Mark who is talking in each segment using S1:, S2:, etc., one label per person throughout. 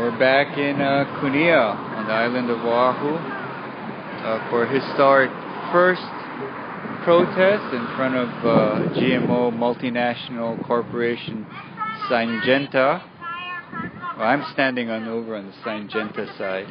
S1: We're back in Cunha on the island of Oahu for a historic first protest in front of GMO multinational corporation Syngenta. Well, I'm standing over on the Syngenta side.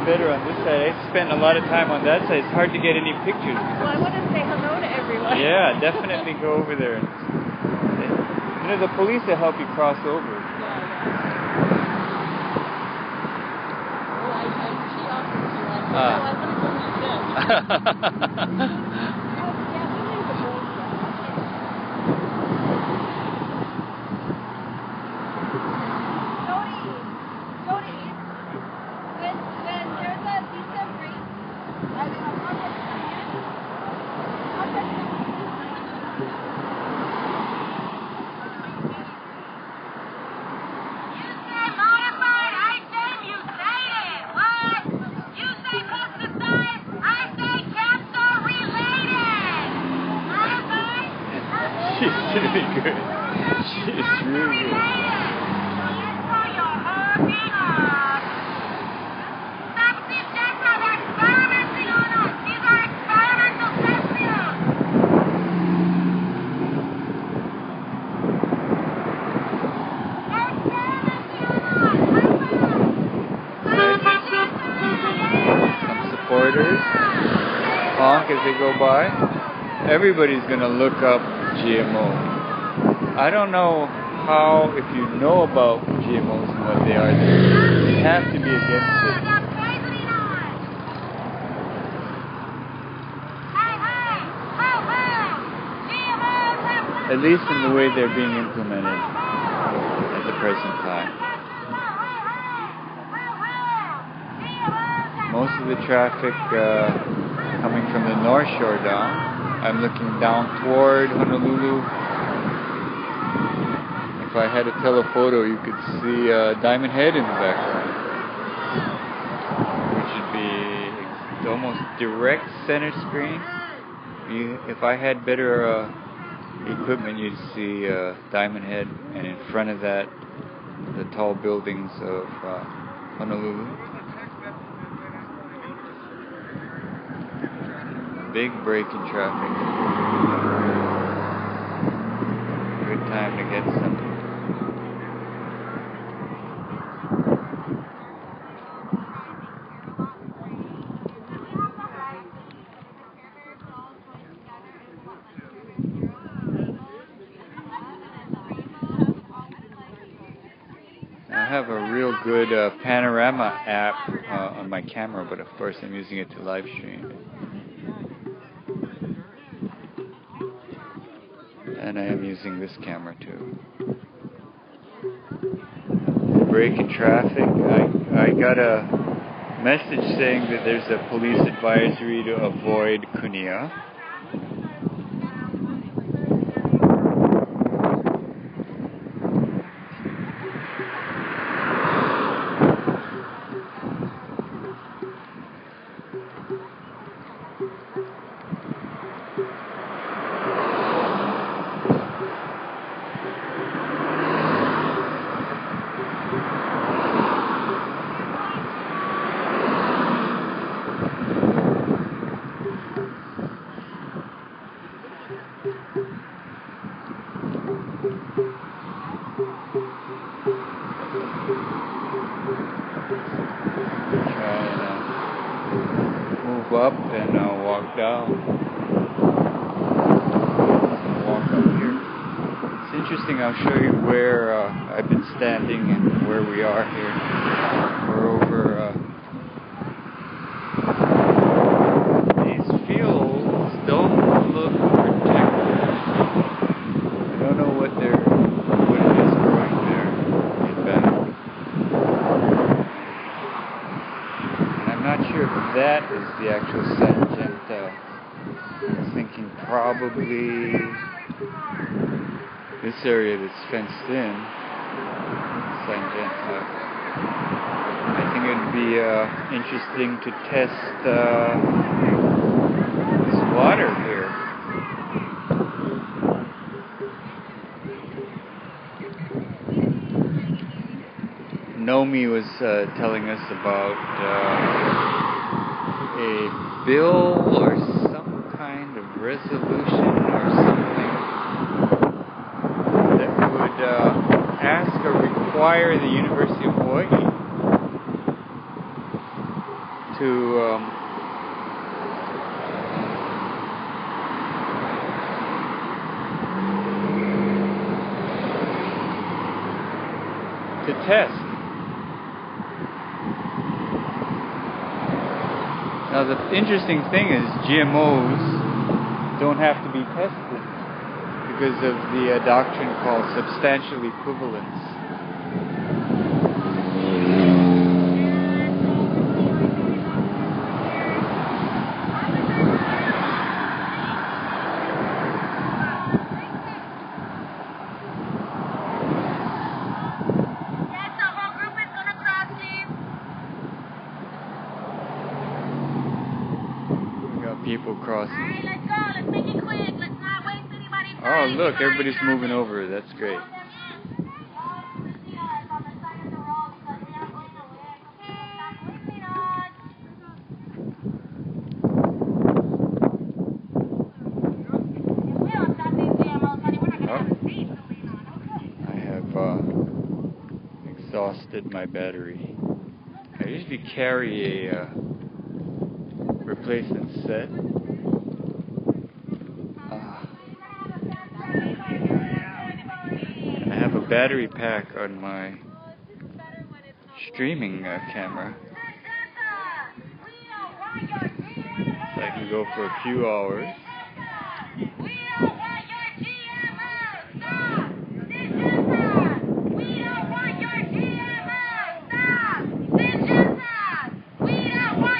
S1: Better on this side. I spent a lot of time on that side. It's hard to get any pictures.
S2: Well, I want to say hello to everyone.
S1: Yeah, definitely go over there. You know, the police will help you cross over. She's really good. She's really good. Some supporters honk as they go by. Everybody's going to look up GMO. I don't know how, if you know about GMOs and what they are, you have to be against it. At least in the way they're being implemented at the present time. Most of the traffic coming from the North Shore down. I'm looking down toward Honolulu. If I had a telephoto, you could see Diamond Head in the background, which would be almost direct center screen. If I had better equipment, you'd see Diamond Head, and in front of that, the tall buildings of Honolulu. Big break in traffic. Good time to get some. I have a real good panorama app on my camera, but of course I'm using it to live stream. And I am using this camera too. Break in traffic. I got a message saying that there's a police advisory to avoid Cunha. Up and walk down. Walk up here. It's interesting. I'll show you where I've been standing and where we are here. We're over these fields don't look protected. I don't know what it is growing there in back. And I'm not sure if that is the actual Syngenta. I was thinking probably this area that's fenced in, Syngenta. I think it would be interesting to test this water here. Nomi was telling us about a bill or some kind of resolution or something that would ask or require the University of Hawaii to test. Now the interesting thing is GMOs don't have to be tested because of the doctrine called substantial equivalence. People crossing.
S2: Alright, let's go. Let's make it quick. Let's not waste anybody's time.
S1: Oh, look, everybody's moving over. That's great. I have exhausted my battery. I usually carry a replacement set. I have a battery pack on my streaming camera, so I can go for a few hours.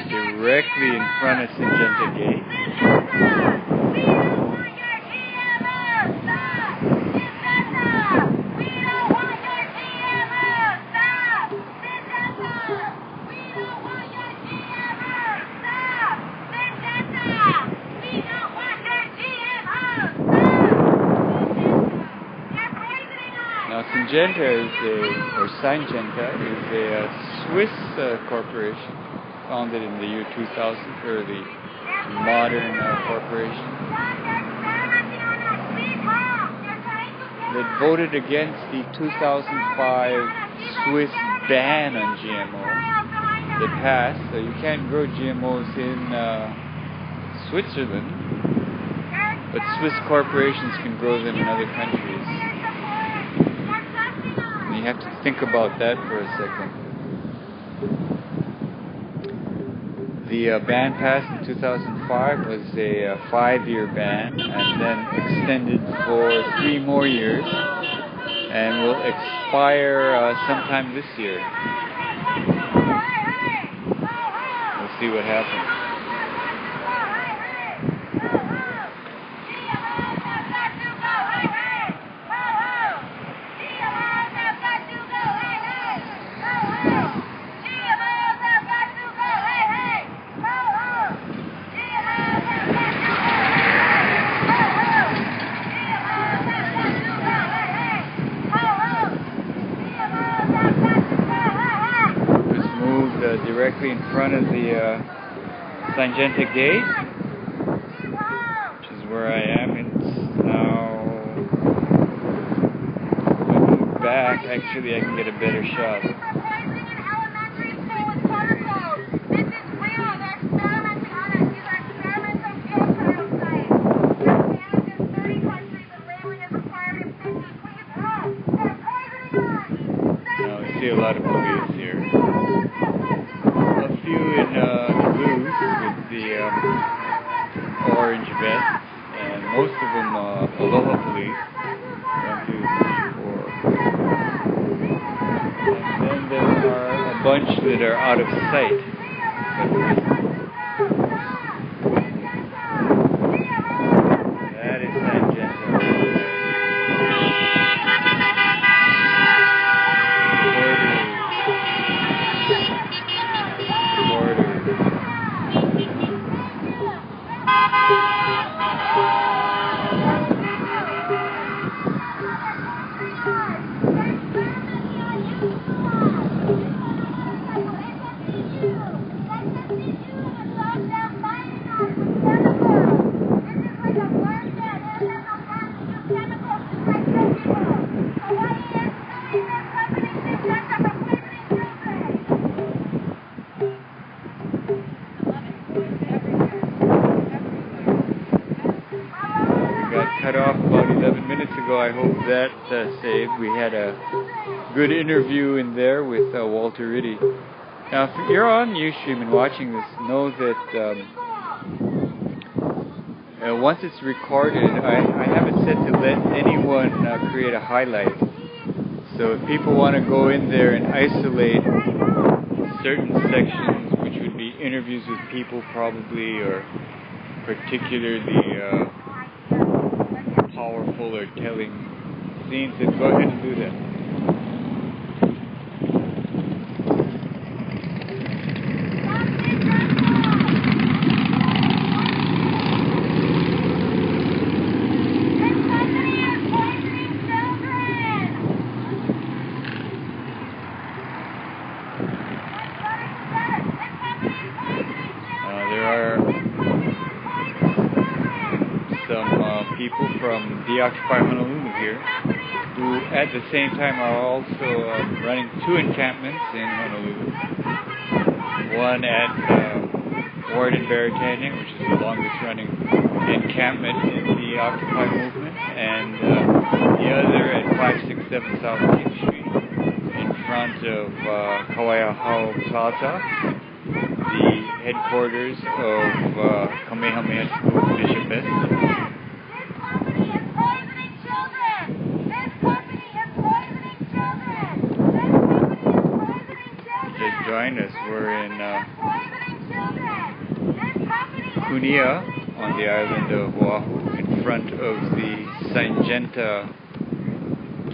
S1: Directly in front of Syngenta Gate. Now Syngenta Syngenta is a Swiss corporation, founded in the year 2000, or the modern corporation, that voted against the 2005 Swiss ban on GMO that passed. So you can't grow GMOs in Switzerland, but Swiss corporations can grow them in other countries. And you have to think about that for a second. The ban passed in 2005 was a 5-year ban, and then extended for 3 more years, and will expire sometime this year. We'll see what happens. Directly in front of the Syngenta Gate, which is where I am. It's now, if I move back, actually I can get a better shot. Now we see a lot of police here. A few in blues with the orange vests, and most of them Aloha police. 1, 2, 3, 4. And then there are a bunch that are out of sight. That is Syngenta. Cut off about 11 minutes ago. I hope that saved. We had a good interview in there with Walter Riddy. Now, if you're on Ustream and watching this, know that once it's recorded, I have it set to let anyone create a highlight. So if people want to go in there and isolate certain sections, which would be interviews with people probably, or particularly powerful or telling scenes, then go ahead and do that. There are some people from Occupy Honolulu here, who at the same time are also running 2 encampments in Honolulu. One at Warden Canyon, which is the longest running encampment in the Occupy movement, and the other at 567 South King Street, in front of Kawaiahau Plaza, the headquarters of Kamehameha School Bishopess. Join us. We're in Kunia on the island of Oahu, in front of the Syngenta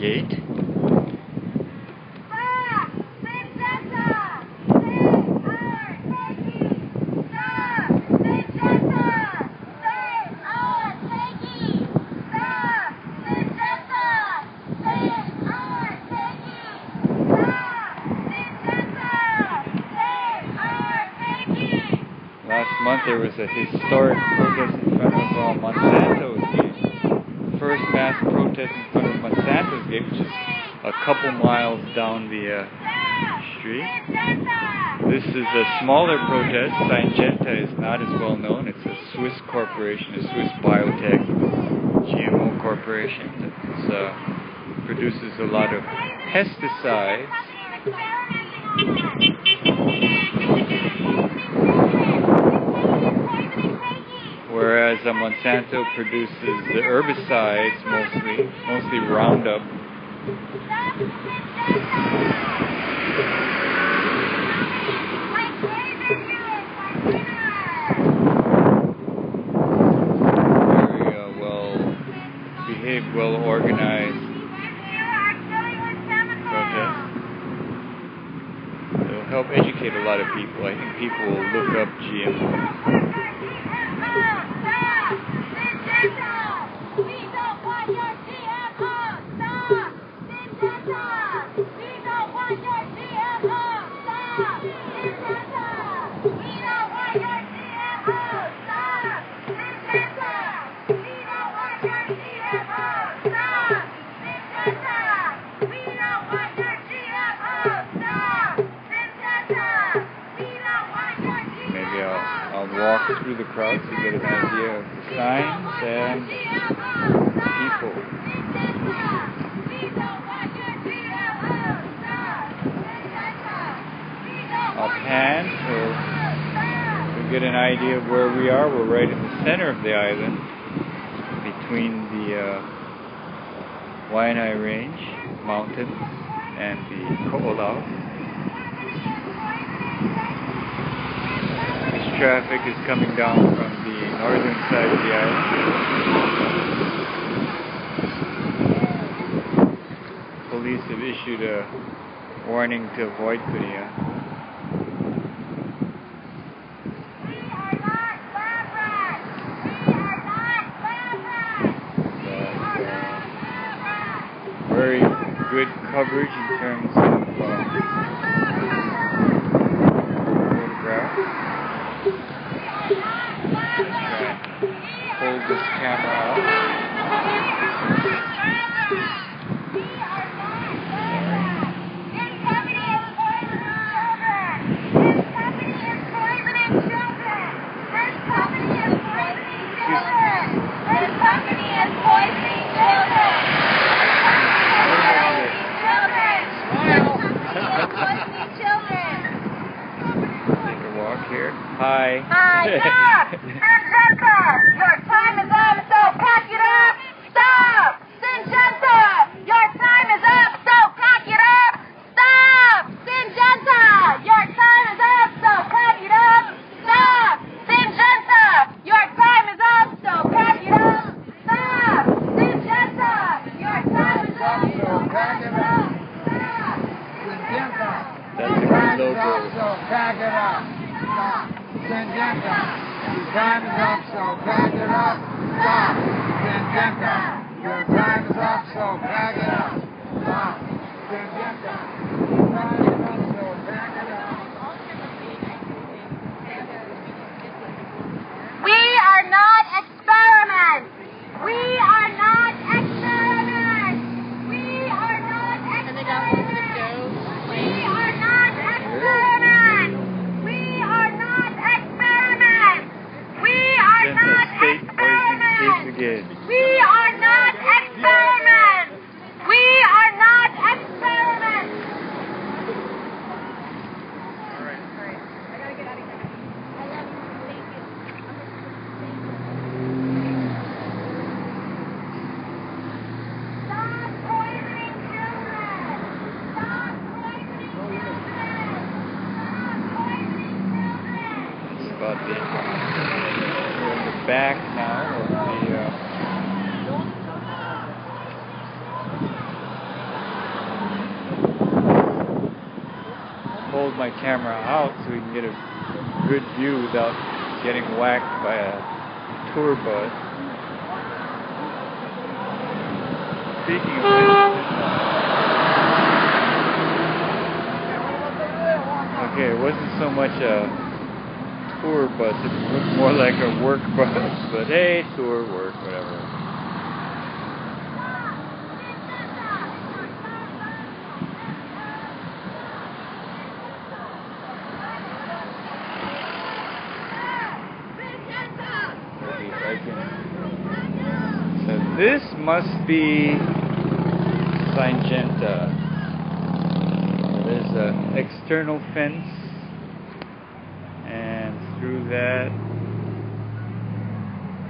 S1: gate. Last month there was a historic protest in front of Monsanto's gate. First mass protest in front of Monsanto's gate, which is a couple miles down the street. This is a smaller protest. Syngenta is not as well known. It's a Swiss corporation, a Swiss biotech GMO corporation that produces a lot of pesticides. Whereas Monsanto produces the herbicides, mostly Roundup. Very well-behaved, well-organized protest. It will help educate a lot of people. I think people will look up GMO. Walk through the crowd to get an idea of the signs and people. get an idea of where we are, we're right in the center of the island, between the Waianae Range mountains and the Ko'olau. This traffic is coming down from the northern side of the island. Police have issued a warning to avoid Kunia. Very good coverage in terms of photographs. Hold this camera out. Here. Hi.
S2: Hi, stop! Syngenta! Your time is up, so pack it up! Stop! Syngenta! Your time is up, so pack it up! Stop! Syngenta! Your time is up, so pack it up! Stop! Syngenta! Your time is up, so pack it up! Stop! Syngenta! Your time is up, so pack it up! Stop! Syngenta!
S1: That's a good logo.
S3: So pack it up. Stop. Syngenta. Your time is up, so pack it up. Stop. Syngenta. Your time is up, so pack it up. Stop. Syngenta. Your time is up, so pack it up.
S2: We are not experiments. We are not experiments. We are not experiments. We are not experiments. We are not experiments. We are not experiments. We are not experiments. We are not experiments.
S4: All right. I gotta get out of here. I love you. Thank you.
S2: Stop poisoning children. Stop poisoning children. Stop poisoning children.
S1: It's about the, we're in the back now of the hold my camera out so we can get a good view without getting whacked by a tour bus. Speaking of which, okay, it wasn't so much a tour bus, it looked more like a work bus, but hey, tour, work, whatever. So this must be Syngenta. There's an external fence, and through that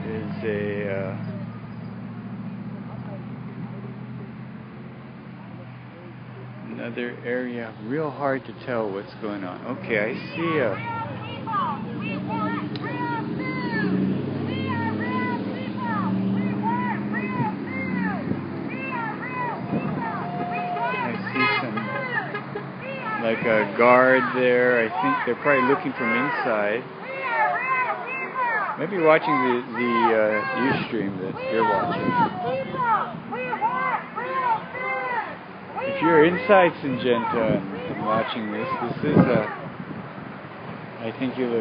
S1: is a another area. Real hard to tell what's going on. Okay, I see a like a guard there. I think they're probably looking from inside. Maybe watching the Ustream that you're watching. If you're inside Syngenta and watching this, I think you'll